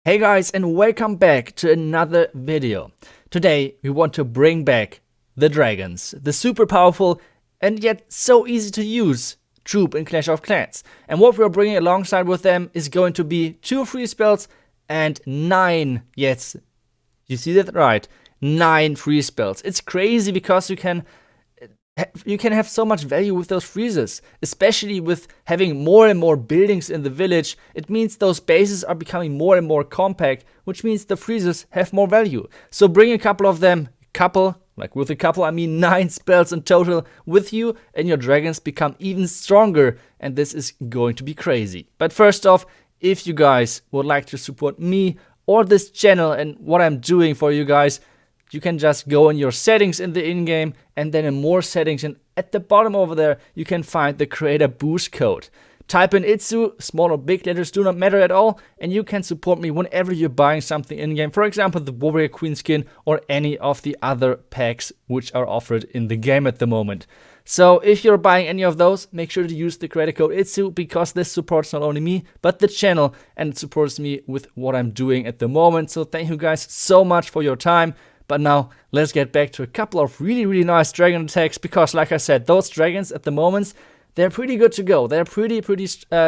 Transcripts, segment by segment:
Hey guys, and welcome back to another video. Today we want to bring back the dragons, the super powerful and yet so easy to use troop in Clash of Clans. And what we're bringing alongside with them is going to be 2 free spells and 9, yes, you see that right, 9 free spells. It's crazy because you can have so much value with those freezes, especially with having more and more buildings in the village. It means those bases are becoming more and more compact, which means the freezes have more value. So bring a couple of them, with a couple I mean 9 spells in total with you, and your dragons become even stronger, and this is going to be crazy. But first off, if you guys would like to support me or this channel and what I'm doing for you guys, you can just go in your settings in the in-game, and then in more settings, and at the bottom over there you can find the creator boost code. Type in iTzu, small or big letters do not matter at all, and you can support me whenever you're buying something in-game, for example the Warrior Queen skin or any of the other packs which are offered in the game at the moment. So if you're buying any of those, make sure to use the creator code iTzu, because this supports not only me but the channel, and it supports me with what I'm doing at the moment. So thank you guys so much for your time. But now, let's get back to a couple of really nice dragon attacks, because like I said, those dragons at the moment, they're pretty good to go. They're pretty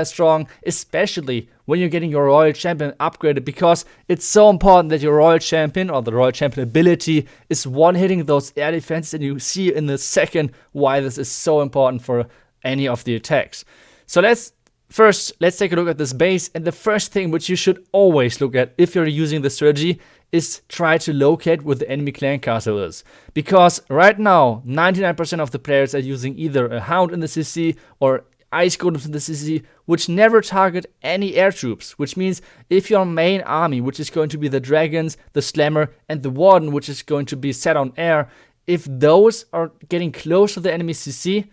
strong, especially when you're getting your Royal Champion upgraded, because it's so important that your Royal Champion, or the Royal Champion ability, is one-hitting those air defenses, and you see in a second why this is so important for any of the attacks. So let's take a look at this base, and the first thing which you should always look at if you're using this strategy is try to locate where the enemy clan castle is. Because right now, 99% of the players are using either a Hound in the CC or Ice Golems in the CC, which never target any air troops. Which means if your main army, which is going to be the dragons, the slammer, and the warden, which is going to be set on air, if those are getting close to the enemy CC,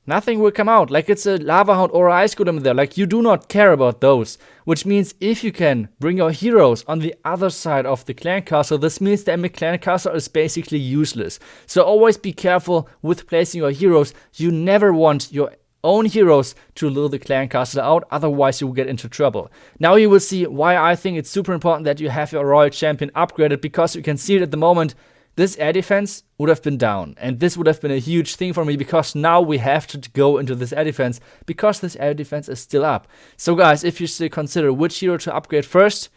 nothing will come out. Like it's a Lava Hound or Ice Golem there. Like you do not care about those. Which means if you can bring your heroes on the other side of the clan castle, this means the enemy clan castle is basically useless. So always be careful with placing your heroes. You never want your own heroes to lure the clan castle out, otherwise you will get into trouble. Now you will see why I think it's super important that you have your Royal Champion upgraded, because you can see it at the moment. This air defense would have been down, and this would have been a huge thing for me, because now we have to go into this air defense, because this air defense is still up. So guys, if you still consider which hero to upgrade first,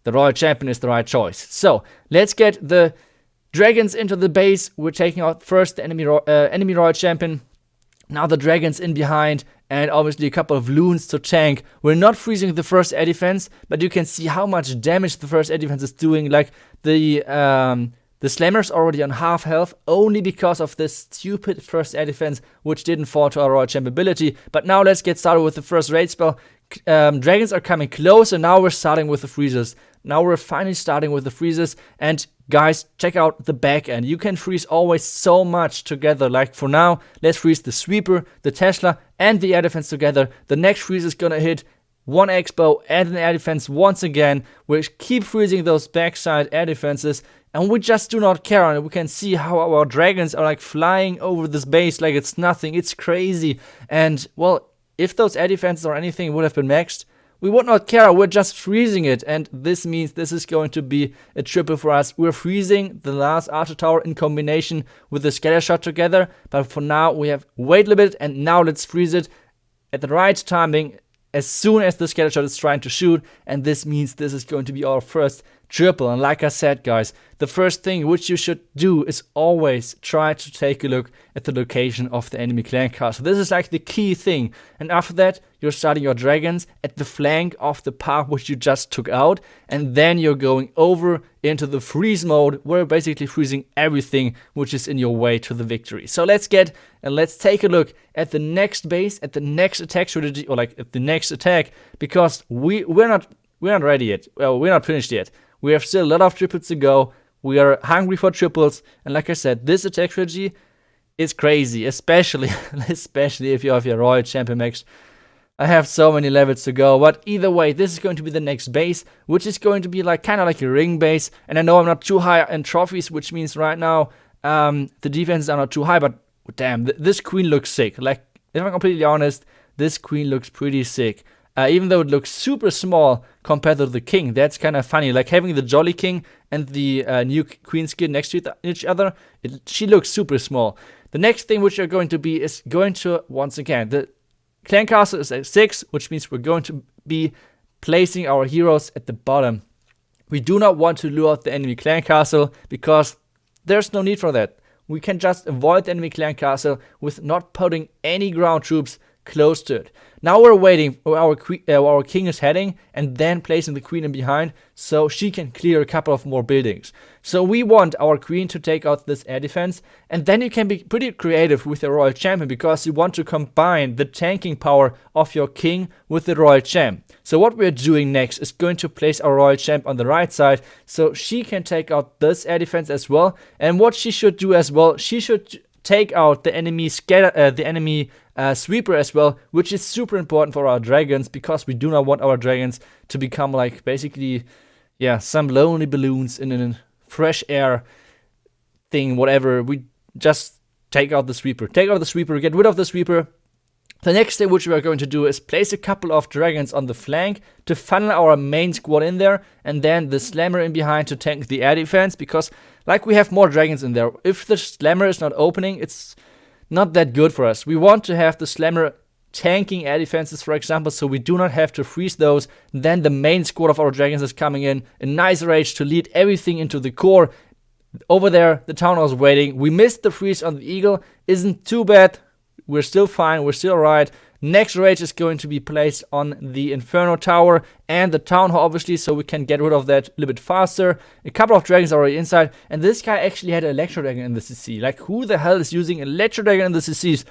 the Royal Champion is the right choice. So let's get the dragons into the base. We're taking out first the enemy Royal Champion, now the dragons in behind, and obviously a couple of loons to tank. We're not freezing the first air defense, but you can see how much damage the first air defense is doing. Like the Slammer's already on half health, only because of this stupid first air defense, which didn't fall to our Royal Champion ability. But now let's get started with the first raid spell. Dragons are coming close, and now we're starting with the freezes. Now we're finally starting with the freezes, and guys, check out the back end. You can freeze always so much together. Like for now, let's freeze the Sweeper, the Tesla, and the air defense together. The next freeze is gonna hit 1 Expo and an air defense once again. We keep freezing those backside air defenses, and we just do not care on it. We can see how our dragons are like flying over this base like it's nothing. It's crazy. And well, if those air defenses or anything would have been maxed, we would not care. We're just freezing it, and this means this is going to be a triple for us. We're freezing the last Archer Tower in combination with the Scatter Shot together, but for now we have wait a little bit, and now let's freeze it at the right timing, as soon as the Scatter Shot is trying to shoot, and this means this is going to be our first triple. And like I said, guys, the first thing which you should do is always try to take a look at the location of the enemy clan castle. This is like the key thing. And after that, you're starting your dragons at the flank of the path which you just took out, and then you're going over into the freeze mode, where you're basically freezing everything which is in your way to the victory. So let's take a look at the next base, at the next attack strategy, or like at the next attack, because we're not ready yet. Well, we're not finished yet. We have still a lot of triples to go. We are hungry for triples, and like I said, this attack strategy is crazy, especially if you have your Royal Champion max. I have so many levels to go, but either way, this is going to be the next base, which is going to be like kind of like a ring base. And I know I'm not too high in trophies, which means right now the defenses are not too high, but damn, this queen looks sick. Like, if I'm completely honest, this queen looks pretty sick. even though it looks super small compared to the king. That's kind of funny, like having the Jolly King and the new queen skin next to each other. She looks super small. The next thing which we're going to be is going to, once again, the clan castle is at 6, which means we're going to be placing our heroes at the bottom. We do not want to lure out the enemy clan castle because there's no need for that. We can just avoid the enemy clan castle with not putting any ground troops close to it. Now we're waiting where our king is heading and then placing the queen in behind so she can clear a couple of more buildings. So we want our queen to take out this air defense, and then you can be pretty creative with the royal champion because you want to combine the tanking power of your king with the royal champ. So what we're doing next is going to place our royal champ on the right side so she can take out this air defense as well. And what she should do as well, she should take out the enemy sweeper as well, which is super important for our dragons because we do not want our dragons to become like basically, yeah, some lonely balloons in a fresh air thing, whatever. We just take out the sweeper, get rid of the sweeper. The next thing which we are going to do is place a couple of dragons on the flank to funnel our main squad in there, and then the slammer in behind to tank the air defense, because like we have more dragons in there. If the slammer is not opening, it's not that good for us. We want to have the slammer tanking air defenses, for example, so we do not have to freeze those. Then the main squad of our dragons is coming in nice rage to lead everything into the core. Over there, the town hall is waiting. We missed the freeze on the eagle. Isn't too bad. We're still fine. We're still alright. Next rage is going to be placed on the Inferno Tower and the Town Hall, obviously, so we can get rid of that a little bit faster. A couple of dragons are already inside, and this guy actually had an Electro Dragon in the CC. Like, who the hell is using Electro Dragon in the CCs?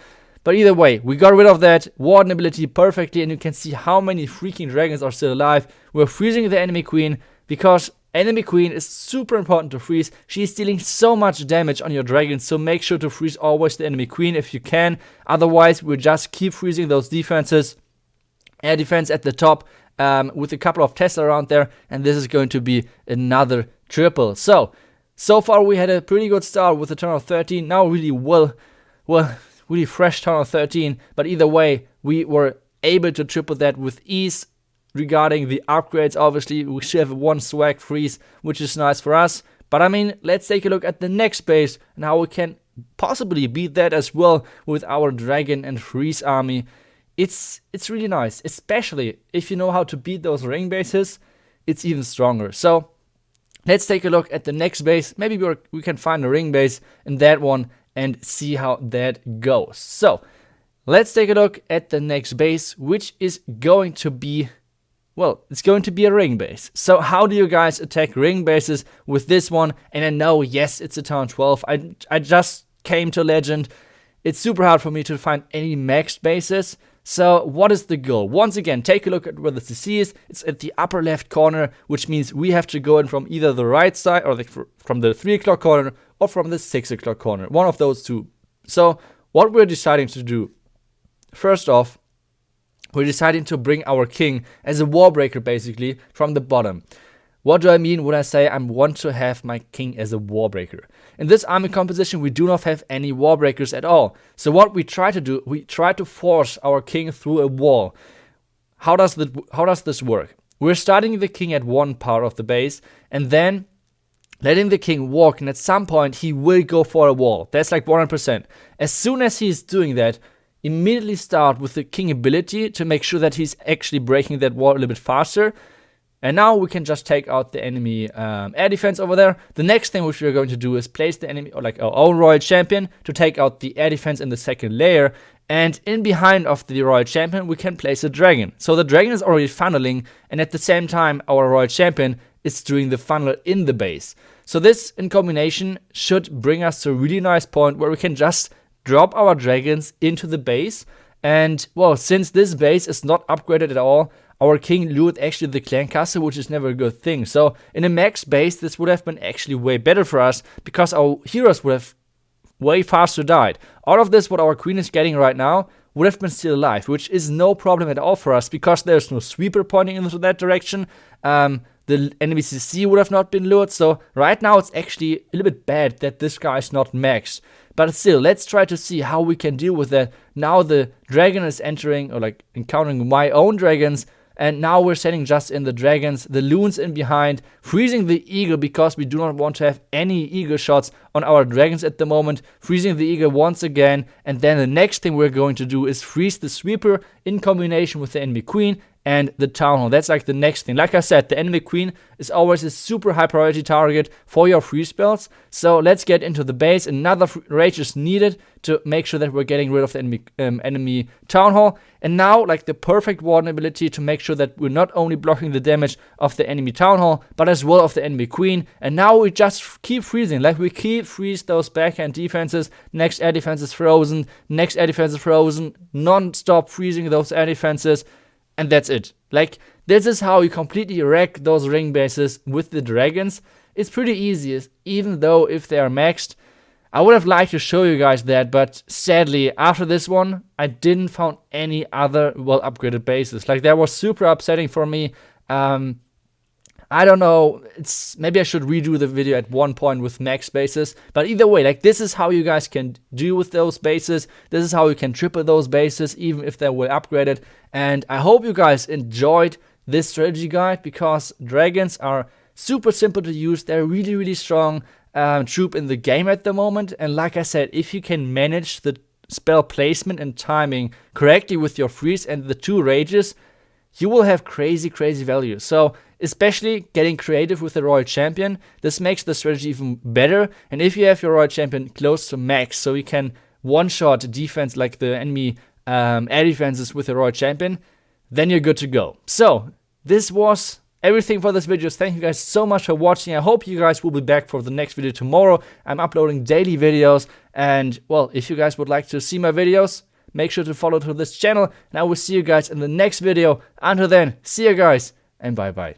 But either way, we got rid of that Warden ability perfectly, and you can see how many freaking dragons are still alive. We're freezing the enemy queen because enemy queen is super important to freeze. She's dealing so much damage on your dragons, so make sure to freeze always the enemy queen if you can. Otherwise, we'll just keep freezing those defenses. Air defense at the top with a couple of Tesla around there, and this is going to be another triple. So far we had a pretty good start with the turn of 13. Now really really fresh turn of 13, but either way, we were able to triple that with ease. Regarding the upgrades, obviously, we should have one swag freeze, which is nice for us. But I mean, let's take a look at the next base and how we can possibly beat that as well with our dragon and freeze army. It's really nice, especially if you know how to beat those ring bases. It's even stronger. So let's take a look at the next base. Maybe we can find a ring base in that one and see how that goes. So let's take a look at the next base, which is going to be, well, it's going to be a ring base. So how do you guys attack ring bases with this one? And I know, yes, it's a town 12. I just came to Legend. It's super hard for me to find any maxed bases. So what is the goal? Once again, take a look at where the CC is. It's at the upper left corner, which means we have to go in from either the right side or from the 3 o'clock corner or from the 6 o'clock corner. One of those two. So what we're deciding to do, first off, we're deciding to bring our king as a wall breaker, basically, from the bottom. What do I mean when I say I want to have my king as a wall breaker? In this army composition, we do not have any wall breakers at all. So what we try to do, we try to force our king through a wall. How does this work? We're starting the king at one part of the base, and then letting the king walk, and at some point, he will go for a wall. That's like 100%. As soon as he's doing that, immediately start with the king ability to make sure that he's actually breaking that wall a little bit faster. And now we can just take out the enemy air defense over there. The next thing which we're going to do is place the enemy, or like our own royal champion, to take out the air defense in the second layer. And in behind of the royal champion, we can place a dragon. So the dragon is already funneling, and at the same time, our royal champion is doing the funnel in the base. So this in combination should bring us to a really nice point where we can just drop our dragons into the base. And well, since this base is not upgraded at all, our king lured actually the clan castle, which is never a good thing. So in a max base, this would have been actually way better for us, because our heroes would have way faster died. All of this, what our queen is getting right now, would have been still alive, which is no problem at all for us, because there's no sweeper pointing into that direction. The the enemy CC would have not been lured. So right now it's actually a little bit bad that this guy is not maxed. But still, let's try to see how we can deal with that. Now the dragon is entering, or like encountering my own dragons. And now we're setting just in the dragons, the loons in behind, freezing the eagle because we do not want to have any eagle shots on our dragons at the moment. Freezing the eagle once again, and then the next thing we're going to do is freeze the sweeper in combination with the enemy queen and the Townhall. That's like the next thing. Like I said, the enemy queen is always a super high priority target for your freeze spells. So let's get into the base. Another rage is needed to make sure that we're getting rid of the enemy Townhall. And now, like the perfect warden ability to make sure that we're not only blocking the damage of the enemy Townhall, but as well of the enemy queen. And now we just keep freezing. Like we keep freeze those backhand defenses. Next air defense is frozen. Next air defense is frozen. Non-stop freezing those air defenses. And that's it. Like, this is how you completely wreck those ring bases with the dragons. It's pretty easy, even though if they are maxed. I would have liked to show you guys that, but sadly, after this one, I didn't found any other well-upgraded bases. Like, that was super upsetting for me. I don't know, maybe I should redo the video at one point with max bases, but either way, like this is how you guys can do with those bases. This is how you can triple those bases, even if they're well upgraded. And I hope you guys enjoyed this strategy guide, because dragons are super simple to use. They're really, really strong troop in the game at the moment. And like I said, if you can manage the spell placement and timing correctly with your freeze and the 2 rages, you will have crazy, crazy value. So especially getting creative with the Royal Champion, this makes the strategy even better. And if you have your Royal Champion close to max, so you can one-shot defense like the enemy air defenses with the Royal Champion, then you're good to go. So this was everything for this video. Thank you guys so much for watching. I hope you guys will be back for the next video tomorrow. I'm uploading daily videos, and well, if you guys would like to see my videos, make sure to follow to this channel, and I will see you guys in the next video. Until then, see you guys, and bye bye.